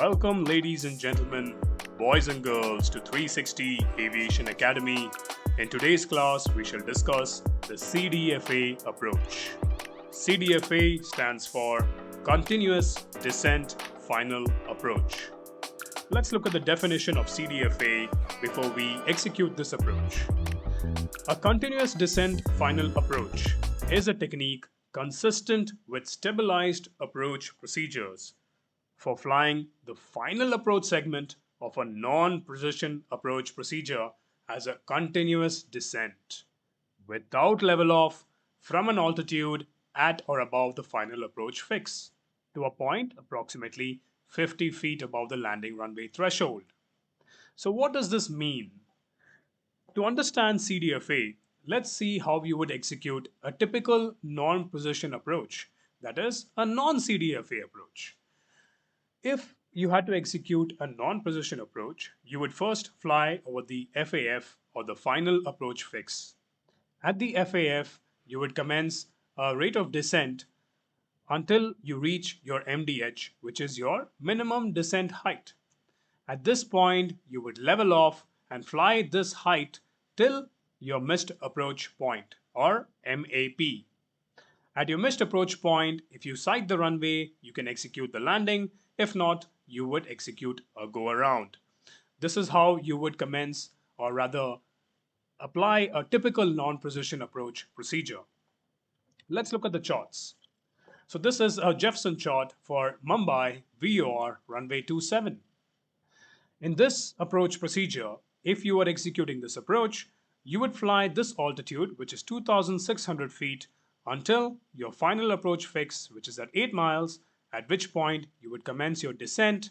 Welcome, ladies and gentlemen, boys and girls, to 360 Aviation Academy. In today's class, we shall discuss the CDFA approach. CDFA stands for Continuous Descent Final Approach. Let's look at the definition of CDFA before we execute this approach. A continuous descent final approach is a technique consistent with stabilized approach procedures for flying the final approach segment of a non-precision approach procedure as a continuous descent without level off from an altitude at or above the final approach fix to a point approximately 50 feet above the landing runway threshold. So what does this mean? To understand CDFA, let's see how you would execute a typical non-precision approach, that is, a non-CDFA approach. If you had to execute a non-precision approach, you would first fly over the FAF or the final approach fix. At the FAF, you would commence a rate of descent until you reach your MDH, which is your minimum descent height. At this point, you would level off and fly this height till your missed approach point or MAP. At your missed approach point, if you sight the runway, you can execute the landing. If not, you would execute a go around. This is how you would commence, or rather apply a typical non-precision approach procedure. Let's look at the charts. So this is a Jefferson chart for Mumbai VOR runway 27. In this approach procedure, if you are executing this approach, you would fly this altitude, which is 2,600 feet, until your final approach fix, which is at 8 miles, at which point you would commence your descent,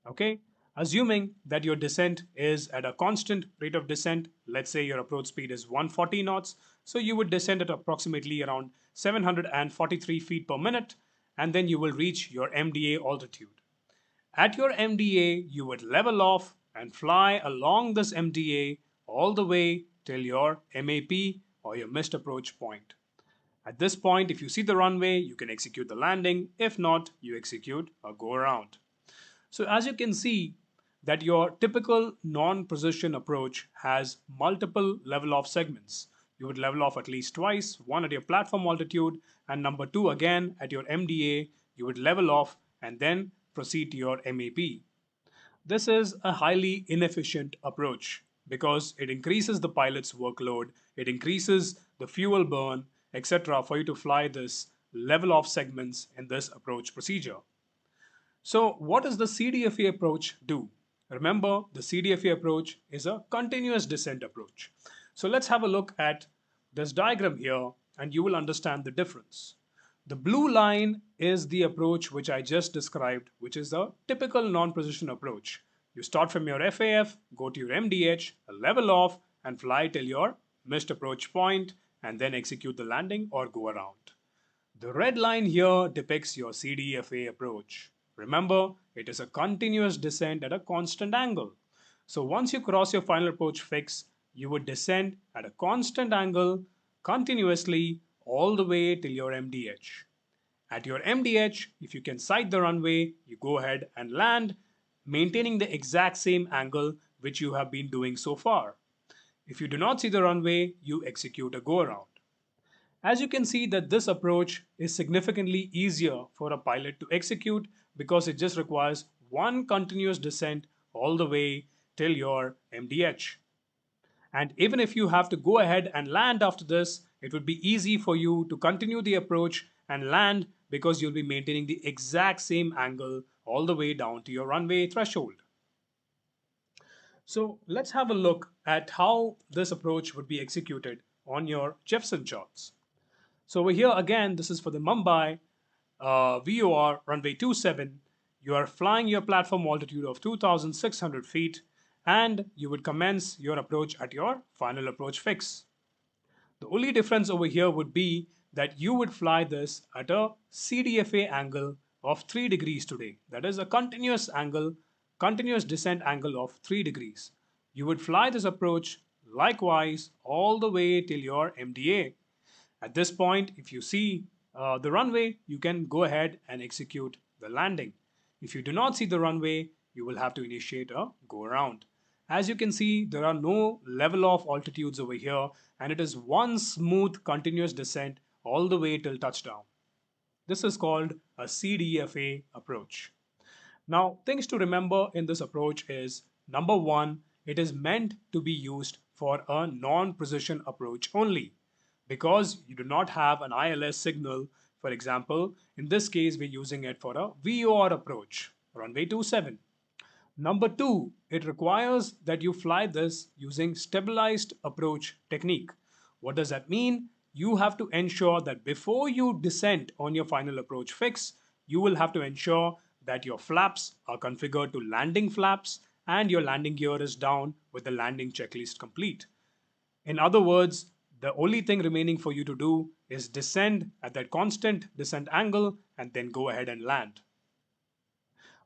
okay? Assuming that your descent is at a constant rate of descent, let's say your approach speed is 140 knots, so you would descend at approximately around 743 feet per minute, and then you will reach your MDA altitude. At your MDA, you would level off and fly along this MDA all the way till your MAP or your missed approach point. At this point, if you see the runway, you can execute the landing. If not, you execute a go around. So as you can see that your typical non-precision approach has multiple level off segments. You would level off at least twice, one at your platform altitude, and number two again at your MDA, you would level off and then proceed to your MAP. This is a highly inefficient approach because it increases the pilot's workload, it increases the fuel burn, etc. for you to fly this level off segments in this approach procedure. So what does the CDFA approach do? Remember, the CDFA approach is a continuous descent approach. So let's have a look at this diagram here and you will understand the difference. The blue line is the approach which I just described, which is a typical non-precision approach. You start from your FAF, go to your MDH, level off, and fly till your missed approach point, and then execute the landing or go around. The red line here depicts your CDFA approach. Remember, it is a continuous descent at a constant angle. So once you cross your final approach fix, you would descend at a constant angle continuously all the way till your MDH. At your MDH, if you can sight the runway, you go ahead and land, maintaining the exact same angle which you have been doing so far. If you do not see the runway, you execute a go around. As you can see that this approach is significantly easier for a pilot to execute because it just requires one continuous descent all the way till your MDH. And even if you have to go ahead and land after this, it would be easy for you to continue the approach and land because you'll be maintaining the exact same angle all the way down to your runway threshold. So let's have a look at how this approach would be executed on your Jefferson charts. So over here again, this is for the Mumbai VOR runway 27. You are flying your platform altitude of 2,600 feet and you would commence your approach at your final approach fix. The only difference over here would be that you would fly this at a CDFA angle of 3 degrees today. That is a continuous descent angle of 3 degrees. You would fly this approach likewise all the way till your MDA. At this point, if you see the runway, you can go ahead and execute the landing. If you do not see the runway, you will have to initiate a go around. As you can see, there are no level off altitudes over here, and it is one smooth continuous descent all the way till touchdown. This is called a CDFA approach. Now, things to remember in this approach is number one, it is meant to be used for a non-precision approach only because you do not have an ILS signal. For example, in this case, we're using it for a VOR approach, runway 27. Number two, it requires that you fly this using stabilized approach technique. What does that mean? You have to ensure that before you descend on your final approach fix, you will have to ensure that your flaps are configured to landing flaps and your landing gear is down with the landing checklist complete. In other words, the only thing remaining for you to do is descend at that constant descent angle and then go ahead and land.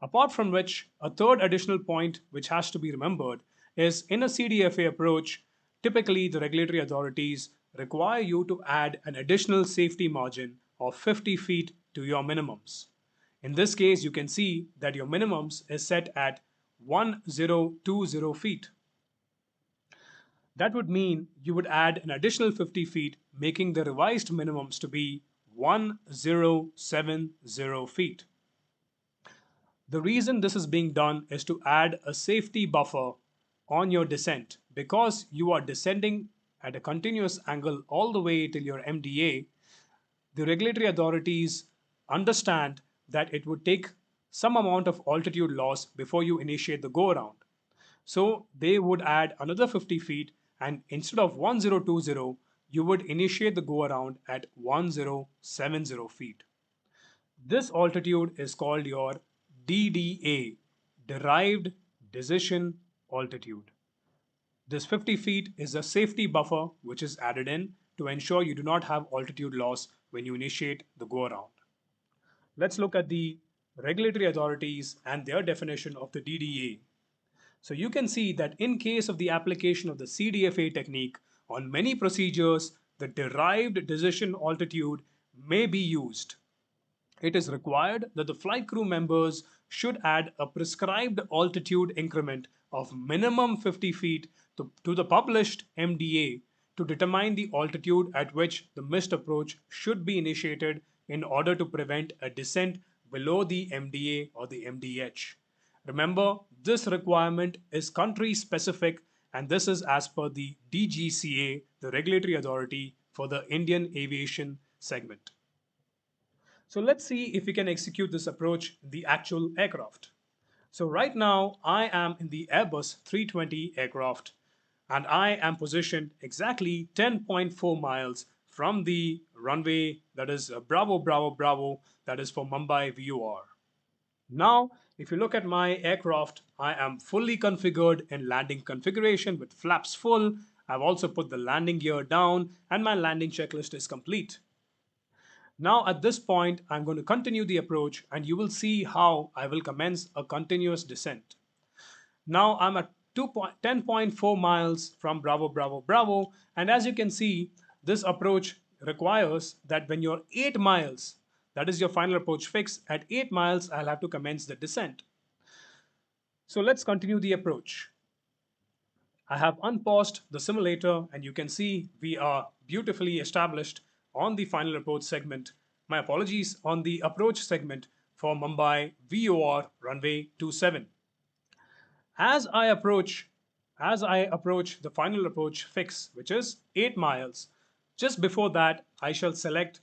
Apart from which, a third additional point which has to be remembered is in a CDFA approach, typically the regulatory authorities require you to add an additional safety margin of 50 feet to your minimums. In this case, you can see that your minimums is set at 1020 feet. That would mean you would add an additional 50 feet, making the revised minimums to be 1070 feet. The reason this is being done is to add a safety buffer on your descent. Because you are descending at a continuous angle all the way till your MDA, the regulatory authorities understand that it would take some amount of altitude loss before you initiate the go around. So they would add another 50 feet, and instead of 1020, you would initiate the go around at 1070 feet. This altitude is called your DDA, Derived Decision Altitude. This 50 feet is a safety buffer which is added in to ensure you do not have altitude loss when you initiate the go around. Let's look at the regulatory authorities and their definition of the DDA. So you can see that in case of the application of the CDFA technique on many procedures, the derived decision altitude may be used. It is required that the flight crew members should add a prescribed altitude increment of minimum 50 feet to the published MDA to determine the altitude at which the missed approach should be initiated in order to prevent a descent below the MDA or the MDH. Remember, this requirement is country specific, and this is as per the DGCA, the regulatory authority for the Indian aviation segment. So let's see if we can execute this approach in the actual aircraft. So right now I am in the Airbus 320 aircraft and I am positioned exactly 10.4 miles from the runway that is Bravo Bravo Bravo, that is for Mumbai VOR. Now, if you look at my aircraft, I am fully configured in landing configuration with flaps full. I've also put the landing gear down and my landing checklist is complete. Now at this point, I'm going to continue the approach and you will see how I will commence a continuous descent. Now I'm at 10.4 miles from Bravo Bravo Bravo, and as you can see, this approach requires that when you're 8 miles, that is your final approach fix, at 8 miles I'll have to commence the descent. So let's continue the approach. I have unpaused the simulator and you can see we are beautifully established on the final approach segment. My apologies, on the approach segment for Mumbai VOR runway 27. As I approach the final approach fix, which is 8 miles, just before that I shall select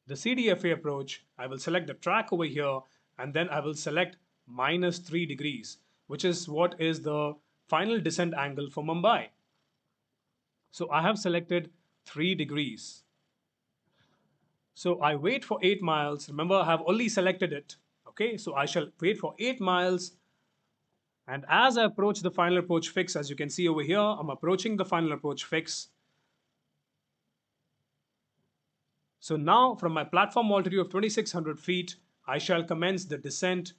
the CDFA approach. I will select the track over here and then I will select -3 degrees, which is what is the final descent angle for Mumbai. So I have selected 3 degrees. So I wait for 8 miles. Remember, I have only selected it. Okay, so I shall wait for 8 miles. And as I approach the final approach fix, as you can see over here, I'm approaching the final approach fix. So now from my platform altitude of 2600 feet, I shall commence the descent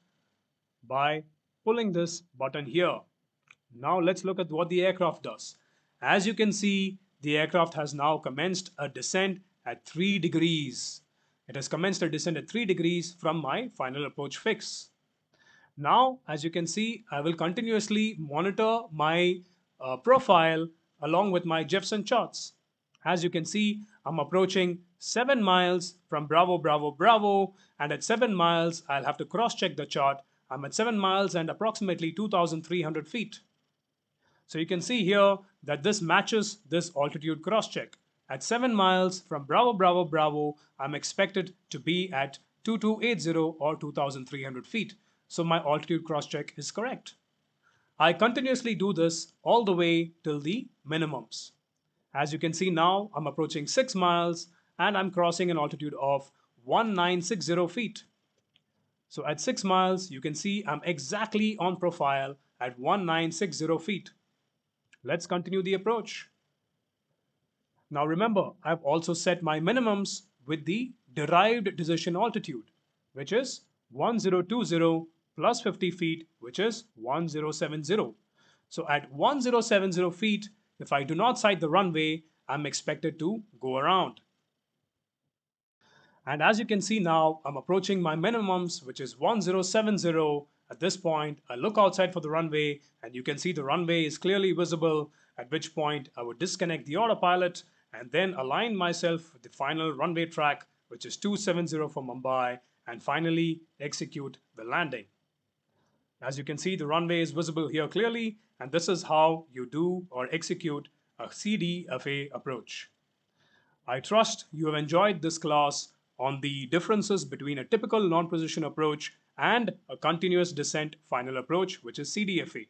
by pulling this button here. Now let's look at what the aircraft does. As you can see, the aircraft has now commenced a descent at 3 degrees. It has commenced a descent at 3 degrees from my final approach fix. Now, as you can see, I will continuously monitor my profile along with my Jefferson charts. As you can see, I'm approaching 7 miles from Bravo, Bravo, Bravo, and at 7 miles, I'll have to cross-check the chart. I'm at 7 miles and approximately 2,300 feet. So you can see here that this matches this altitude cross-check. At 7 miles from Bravo, Bravo, Bravo, I'm expected to be at 2280 or 2,300 feet. So my altitude cross-check is correct. I continuously do this all the way till the minimums. As you can see now, I'm approaching 6 miles and I'm crossing an altitude of 1960 feet. So at 6 miles, you can see I'm exactly on profile at 1960 feet. Let's continue the approach. Now remember, I've also set my minimums with the derived decision altitude, which is 1020 plus 50 feet, which is 1070. So at 1070 feet, if I do not sight the runway, I'm expected to go around. And as you can see now, I'm approaching my minimums, which is 1070. At this point, I look outside for the runway, and you can see the runway is clearly visible, at which point I would disconnect the autopilot and then align myself with the final runway track, which is 270 for Mumbai, and finally execute the landing. As you can see, the runway is visible here clearly, and this is how you do or execute a CDFA approach. I trust you have enjoyed this class on the differences between a typical non-precision approach and a continuous descent final approach, which is CDFA.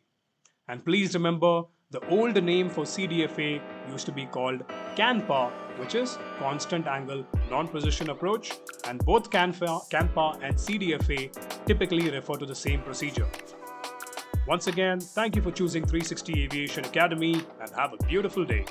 And please remember, the old name for CDFA used to be called CANPA, which is Constant Angle Non-Precision Approach, and both CANPA and CDFA typically refer to the same procedure. Once again, thank you for choosing 360 Aviation Academy and have a beautiful day.